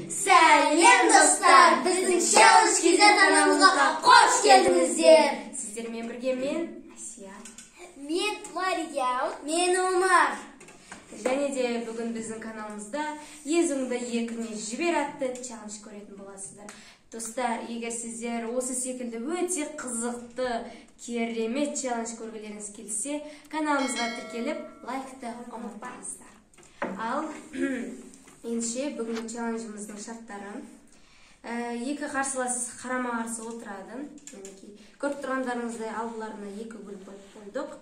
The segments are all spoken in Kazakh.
Сәлем достар, біздің Challenge KZ каналымызға қош келдіңіздер. Сіздермен бірге мен Асия, мен Мария, мен Омар. Және де бүгін біздің каналымызда езіңді екіне жібер атты challenge көретін боласыздар. Достар, егер сіздер осы секілді өте қызықты, керемет challenge көргілеріңіз келсе, каналымызға тіркеліп, лайкты ұмытпаңыздар. Ал меніңше бүгінгі челленджіміздің шарттары: екі қарсылас қарама-қарсы отырады. Көріп тұрғандарыңыздай алдыларына екі бөліп қойдық.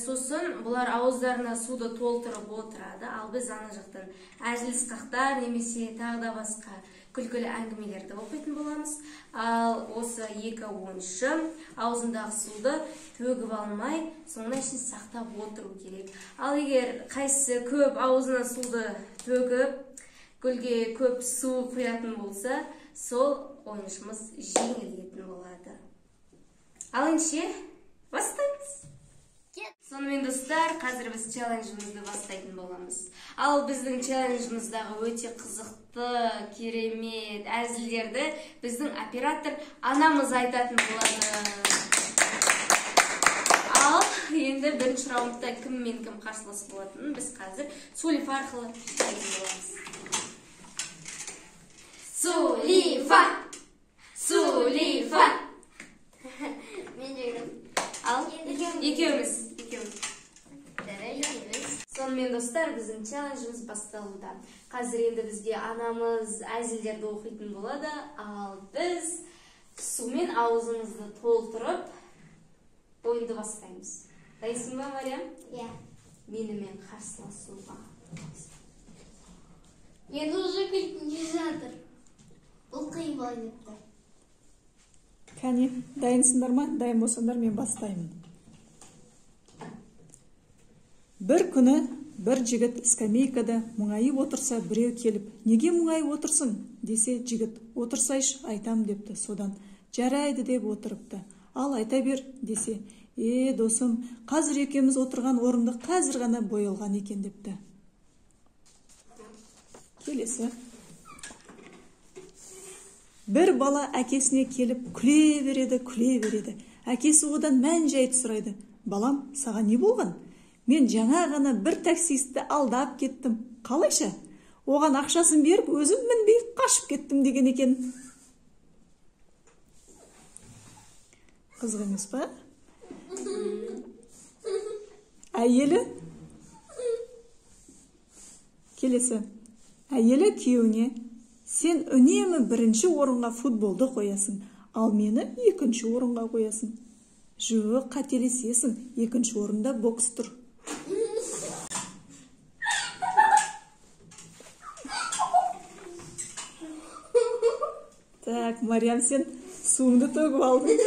Сосын бұлар ауыздарына суды толтырып отырады. Ал біз ана жақтан әзіл-сықақтар немесе тағы да басқа күлкілі әңгімелерді оқитын боламыз. Ал осы екі ойыншы аузындағы суды төгіп алмай, соңына шейін сақтап отыру керек. Ал егер қайсысы көп аузына суды төгіп, гүлге көп су құятын болса, сол ойыншымыз жеңілетін болады. Ал ендеше бастаймыз. Сонымен достар, қазір біз челленджімізді бастайтын боламыз. Ал біздің челленджіміздағы өте қызықты, керемет әзілдерді біздің оператор анамыз айтатын болады. Ал енді бірінші раундта кім мен кім қарсылас болатынын біз қазір Сулиф арқылы айтатын боламыз. Сулифа! Сулифа! Мен жүрім. Ал екеуміз. Сонымен достар, біздің челленджіміз басталуда. Қазір енді бізге анамыз әзілдерді оқитын болады, ал біз сумен аузымызды толтырып ойынды бастаймыз. Дайсың ба, Мария? Иә. Менімен қарсыласуға. Енді уже күлкін жатыр. Бұл қиын болып кетті. Кәне, дайынсыңдар ма? Дайын болсаңдар мен бастаймын. Бір күні бір жігіт скамейкада мұңайып отырса, біреу келіп, неге мұңайып отырсың десе, жігіт, отырсайшы, айтам депті. Содан жарайды деп отырыпты. Ал айта бер десе, досым, қазір екеуміз отырған орындық қазір ғана бойылған екен депті. Келесі. Бір бала әкесіне келіп күле береді. Әкесі одан мән-жайды сұрайды. Балам, саған не болған? Мен жаңа ғана бір таксисті алдап кеттім. Қалайша? Оған ақшасын беріп, өзім мінбей қашып кеттім деген екен. Қызық емес па? Әйелі? Келесі. Әйелі күйеуіне: сен үнемі бірінші орынға футболды қоясың, ал мені екінші орынға қоясың. Жоқ, қателесесің, екінші орында бокс тұр. Так, Мариям, сен суыңды төгіп алдың.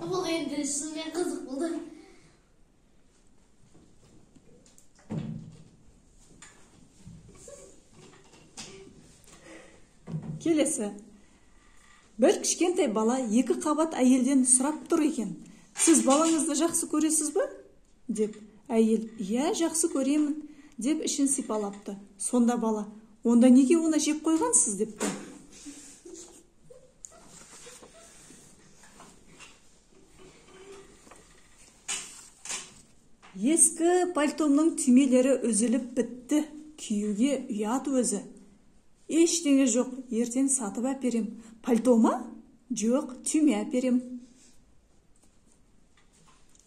Бұл енді шынымен қызық болды. Келесі. Бір кішкентай бала екі қабат әйелден сұрап тұр екен: сіз балаңызды жақсы көресіз ба? Деп, әйел: иә, жақсы көремін деп ішін сипалапты. Сонда бала: онда неге оны жеп қойғансыз депті. Ескі пальтомның түймелері үзіліп бітті, киюге ұят өзі. Ештеңе жоқ, ертең сатып әперем. Пальтома? Жоқ, түйме әперем.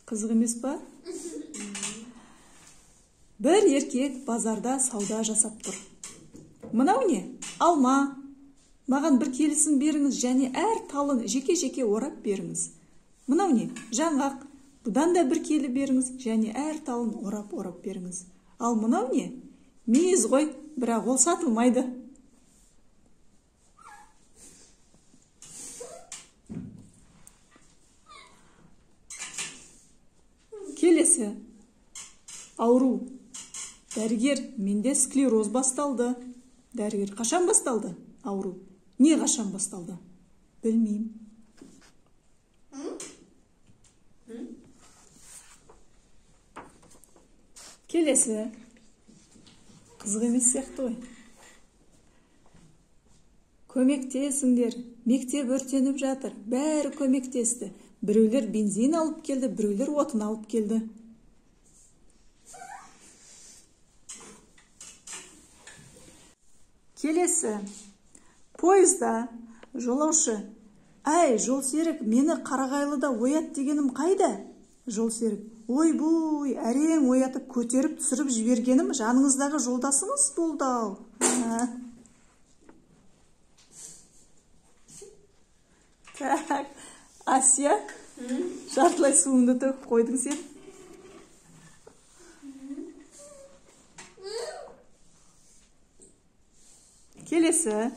Қызық емес па? Бір еркек базарда сауда жасап тұр. Мынау не? Алма. Маған бір келісін беріңіз және әр талын жеке-жеке орап беріңіз. Мынау не? Жаңғақ. Бұдан да бір келі беріңіз және әр талын орап беріңіз. Ал мынау не? Мейіз ғой, бірақ ол сатылмайды. Келесі. Ауру. Дәрігер, менде склероз басталды. Дәрігер: қашан басталды? Ауру: не қашан басталды? Білмеймін. Келесі. Қызық емес сияқты ғой. Көмектесіңдер. Мектеп өртеніп жатыр. Бәрі көмектесті. Біреулер бензин алып келді, біреулер отын алып келді. Келесі. Пойызда жолаушы: «Әй, Жолсерік, мені Қарағайлыда оят дегенім қайда?» Жолсерік: «Ой-буй, әрең оятып көтеріп түсіріп жібергенім жаныңыздағы жолдасыңыз болды ау». Так, Асия, жартылай суыңды төгіп қойдың сен. Келесі.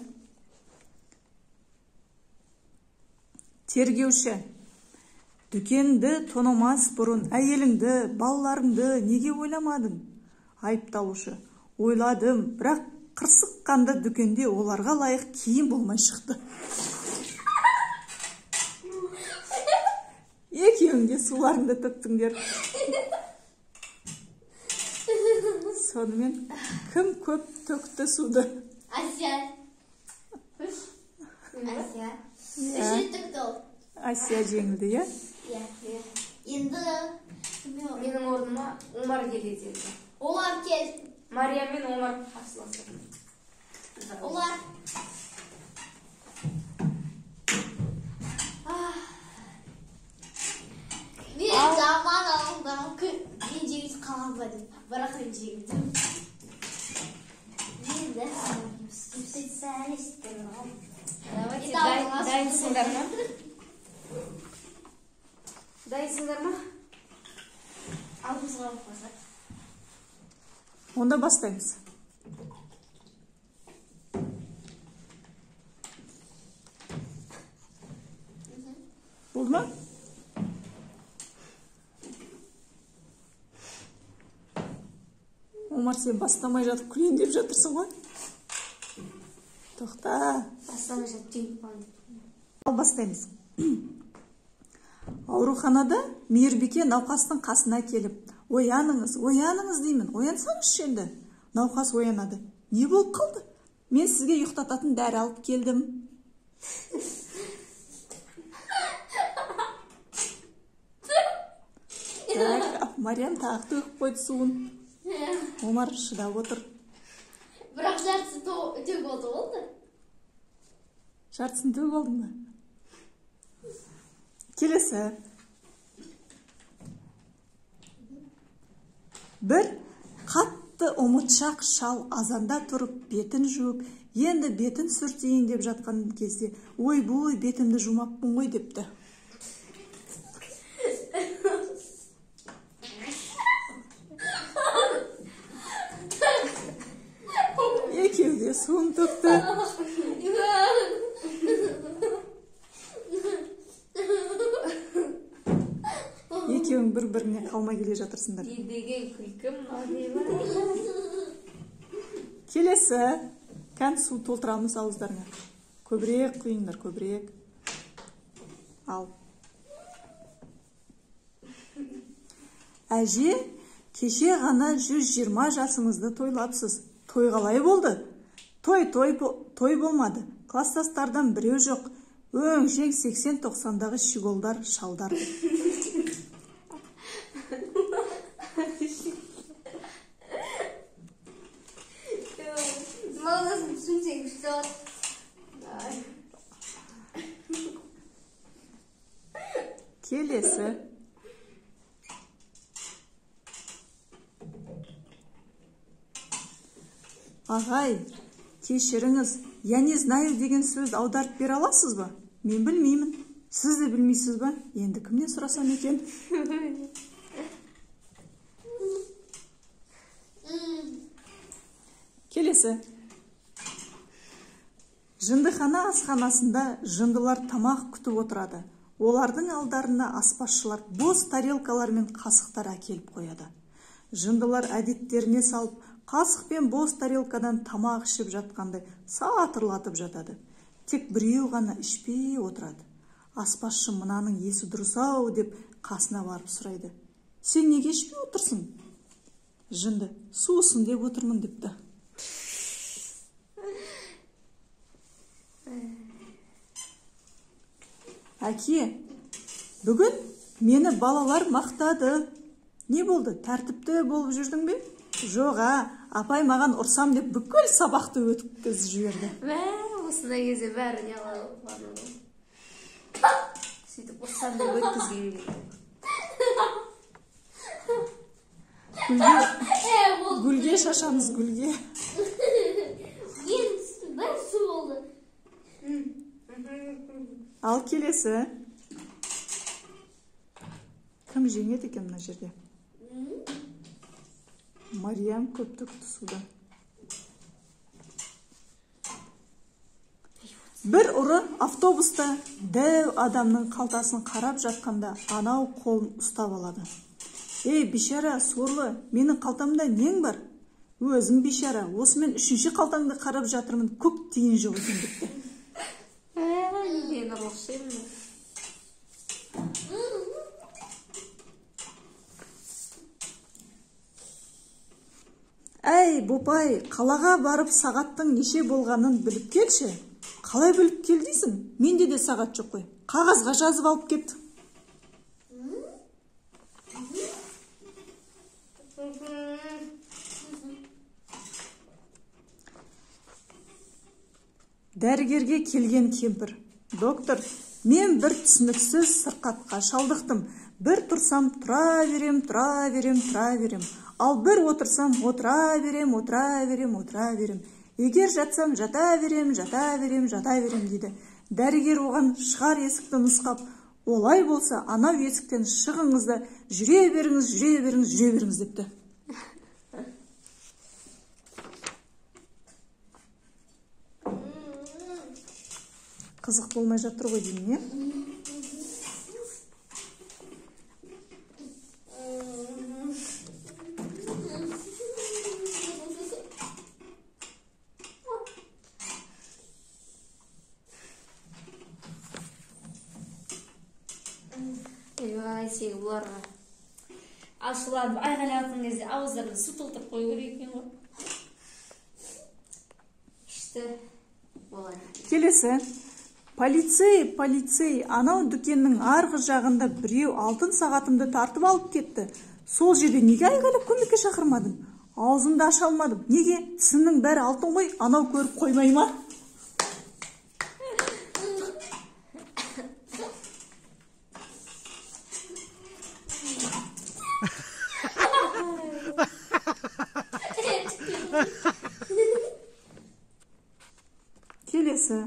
Тергеуші: «Дүкенді тонамас бұрын әйеліңді, балаларыңды неге ойламадың?» Айыпталушы: «Ойладым, бірақ қырсыққанда дүкенде оларға лайық киім болмай шықты». Екеуіңде суларыңды төктіңдер. Сонымен кім көп төкті суды? Асия. Асия. Үші төкті ол. Асия жеңілді, иә? Иә. Енді Менің орныма Омар келеді. олар кел. Мария мен Омар қарсыласты. Олар. Мен жаман алыңдан мен жеңіс қаламадым. Бірақ мен жеңдім. Мен де специалистпін. Давайте, дайынсыңдар ма? Дайынсыңдар ма? Алдымызға алып қойсақ. Онда бастаймыз. Болды ма? Омар, сен бастамай жатып күлейін деп жатырсың ғой. Тоқта. Бастамай жатып түйіп қалды. Ал бастаймыз. Ауруханада Мейірбике науқастың қасына келіп: «Ояныңыз, ояныңыз» деймін. Оянсаңызшы енді. Науқас оянады. «Не болып қалды?» «Мен сізге ұйықтататын дәрі алып келдім». Так, Мариям тағы төгіп қойды суын. Омар шыдап отыр. Бірақ жартысы төк болды. Жартысын төгіп алдың ба? Келесі. Бір қатты ұмытшақ шал азанда тұрып бетін жуып, енді бетін сүртейін деп жатқан кезде: «Ой-буй, бетімді жумаппын ғой» депті. Екеуде суын төкті. Екеуің бір-біріне қалмай келе жатырсыңдар. Деген күлкім мынау. Келесі. Кән су толтырамыз ауыздарыңа. Көбірек құйыңдар, көбірек. Ал. Әже, кеше ғана 120 жасыңызды тойлапсыз. Той қалай болды? Той болмады. Класстастардан біреу жоқ. Өңшең 80-90-дағы шиголдар, шалдар. Мағынасын түсінсең күшті. Келесі. Ағай, кешіріңіз, «Я не знаю» деген сөз аударып бере аласыз ба? Мен білмеймін. Сіз де білмейсіз ба? Енді кімнен сұрасам екен? Келесі. Жындыхана асханасында жындылар тамақ күтіп отырады. Олардың алдарына аспазшылар бос тарелкалар мен қасықтар әкеліп қояды. Жындылар әдеттеріне салып, қасық пен бос тарелкадан тамақ ішіп жатқанды сатырлатып жатады. Тек біреу ғана ішпей отырады. Аспазшы мынаның есі дұрыс-ау деп қасына барып сұрайды: «Сен неге ішпей отырсың?» жынды суысын деп отырмын депті. Әке, бүгін мені балалар мақтады. Не болды, тәртіпті болып жүрдің бе? Жоға, апай маған ұрсам деп бүкіл сабақты өткізіп жіберді. Осындай кезде бәріне алады. Сөйтіп ұрсам деп өткізген Гүлге шашамыз, гүлге. Бір су болды. Ал келесі. Кім жеңеді екен мына жерде? Мариям көп төкті судан. Бір ұры автобуста дәу адамның қалтасын қарап жатқанда анау қолын ұстап алады. Ей, бишара, сорлы, менің қалтамда нең бар? Өзім бишара, осымен үшінші қалтаңды қарап жатырмын, көк тиын жоқ екен депті. Мен ұлықшаймын. Әй, бопай, қалаға барып сағаттың неше болғанын біліп келші. Қалай біліп кел дейсің? Менде де сағат жоқ қой. Қағазға жазып алып кет. Дәрігерге келген кемпір. Доктор, мен бір түсініксіз сырқатқа шалдықтым. Бір тұрсам тұра берем. Ал бір отырсам отыра берем. Егер жатсам жата берем дейді. Дәрігер оған шығар есікті нұсқап, олай болса, анау есіктен шығыңыз да жүре беріңіз депті. Қызық болмай жатыр ғой деймін, не? Сені бұларға ашыланып айғайлатқан кезде ауыздарына су толтырып қою керек екен ғой. Ішті болады. Келесі. Полицей, анау дүкеннің арғы жағында біреу алтын сағатымды тартып алып кетті. Сол жерде неге айғайлап көмекке шақырмадым? Аузымды аша алмадым. Неге? Тісімнің бәрі алтын ғой, анау көріп қоймай ма? Келесі.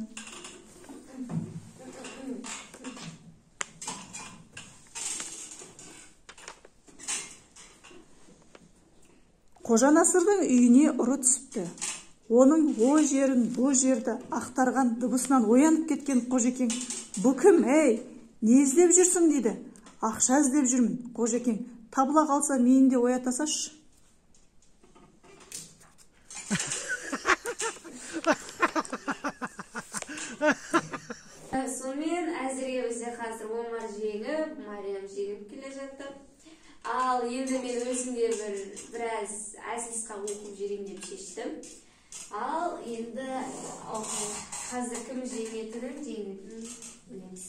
Қожа Насырдың үйіне ұры түсіпті. Оның о жерін, бұ жерді ақтарған дыбысынан оянып кеткен Қожекең, «Бұ кім, әй, не іздеп жүрсің?» дейді. «Ақша іздеп жүрмін». Қожекең, «Табыла қалса мені де оятасашы». Сонымен әзірге бізде қазір Омар жеңіп, Мариям жеңіп келе жатыр. Ал енді мен өзімде біраз әзілсқа оқып жүрейін деп шештім. Ал енді қазір кім жеңетінін білеміз.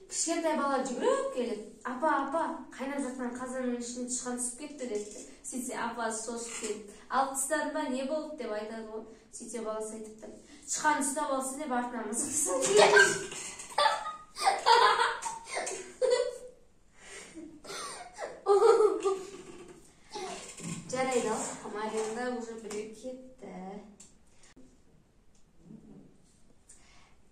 Кішкентай бала жүгіріп келеді. Апа, қайнап жатқан қазанның ішіне тышқан түсіп кетті деді. Сөйтсе апасы шошып келді. Ал тыстадың ба, не болды деп айтады ғой. Сөйтсе баласы айтыпты. Тышқан ұстап алсын деп артынан мысқысын. Жарайды ал, Мариямда уже біреу кетті.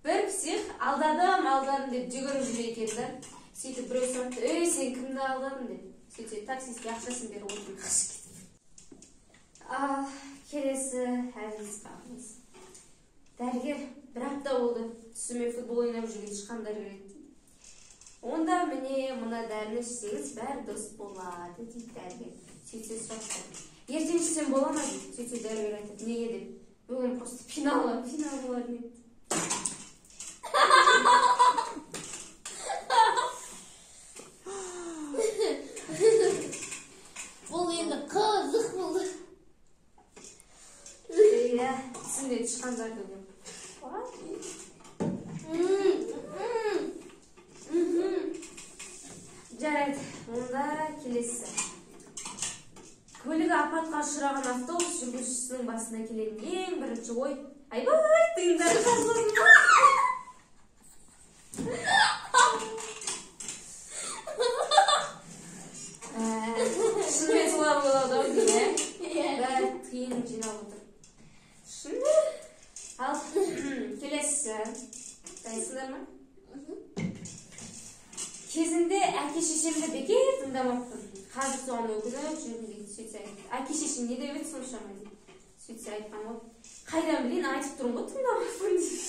Бір псих алдадым деп жүгіріп жүр екенді. Сөйтіп біреу сұрапты, «Ей, сен кімді алдадың?» деп. Сөйтсе таксистке ақшасын беріп отырып қашып кетті. Келесі әзілсіз қағымыз. Дәрігер, бір апта болды, түсіме футбол ойнап жүрген тышқандар келеді. Онда міне мұна дәріні ішсеңіз бәрі дұрыс болады дейді дәрігер. Сөйтсе сұрапты. Ертең ішсем бола ма дейді. Сөйтсе дәрігер айтады, неге деп. Бүгін просто финал болады дейді. Бұл Ішінде тышқандарды көріп. Жарайды, онда келесі. Көлігі апатқа ұшыраған автобус жүргізушісінің басына келетін ең бірінші ой. Айбай, тиындары жазылсын. Шынымен солай болады ау деймін, бәрі тиын жинап отыр. Шынымен? Ал, келесі. Дайсыңдар ма? Кезінде әке шешемді бекер тыңдамаппын. Қазір соған өкініп жүрмін дейді, сөйтсе айтты. Әке шешем не деп еді соншама дейді. Сөйтсе айтқан ғой. Қайдан білейін, айтып тұрмын ғой тыңдамаппын дейді.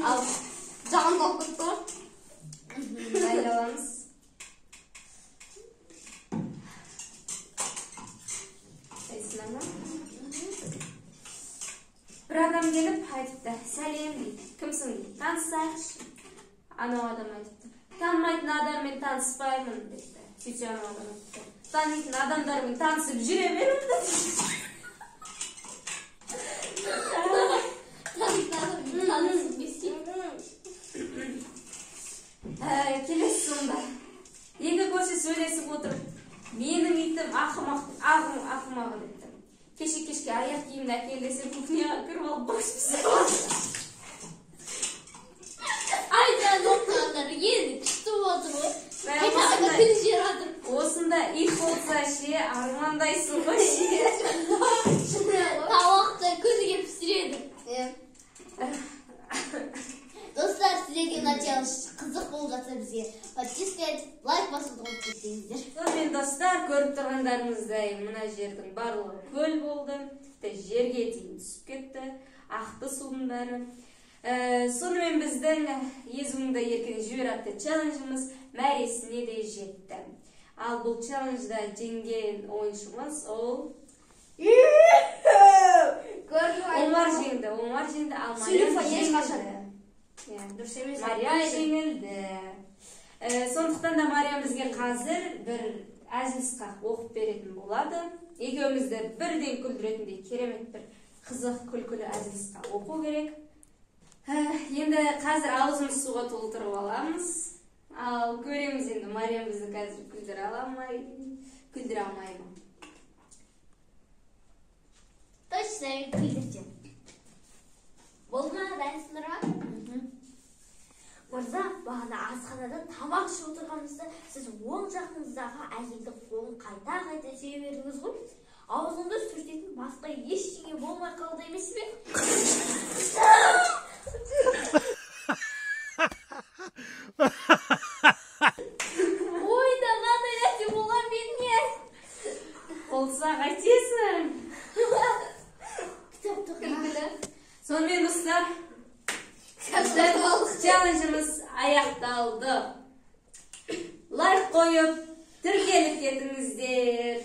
Ал жан қоқып тұр. Дайдаламыз. Бір адам келіп айтыпты, сәлем дейді, кімсің дейді, танысайықшы. Анау адам айтыпты, танымайтын адаммен таныспаймын дейді. Сөйтсе анау адам айтыпты, танитын адамдармен танысып жүре беремін дейді. Келесі сонда. Екі көрші сөйлесіп отырып, менің итім ақымағы депті. Кешке аяқ киімді әкелдесем кухняға кіріп алып қойыпсыз. Айдан оқығандар енді күшті отыр ғой. Қайтаға күн жер отыр. Осында ит болса ше, армандайсың ғой ше. Тауақты көзіге пісіреді. Достар, сіздерге началыш қызық болып жатса бізге подписка, лайк басуды ұмытпай кетпеңіздер. Сонымен достар, көріп тұрғандарыңыздай мына жердің барлығы көл болды, тіпті жерге дейін түсіп кетті, ақты судың бәрі. Сонымен біздің езуіңді еркін жібер атты челленджіміз мәресіне де жетті. Ал бұл челленджда жеңген ойыншымыз ол Омар жеңді, ал Мария жеңілді. Сондықтан да Мария бізге қазір бір әзіл-сықақ оқып беретін болады. Екеумізді бірден күлдіретіндей керемет бір қызық күлкілі әзіл-сықақ оқу керек. Енді қазір аузымыз суға толтырып аламыз. Ал көреміз енді Мария бізді қазір күлдіре алмай ма? Точно күлдіртем. Болды ма, дайынсыңдар ма? Мырза, бағана асханада тамақ ішіп отырғанымызда сіз оң жағыңыздағы әйелдің қолын қайта-қайта сүйе бердіңіз ғой. Аузыңды сүртетін басқа ештеңе болмай қалды емес пе? Ойда қандай нәрсе болған бетіне? Болса қайтесің? Кітапты күлкілі. Сонымен достар, челленджіміз аяқталды. Лайк қойып, тіркеліп кетіңіздер.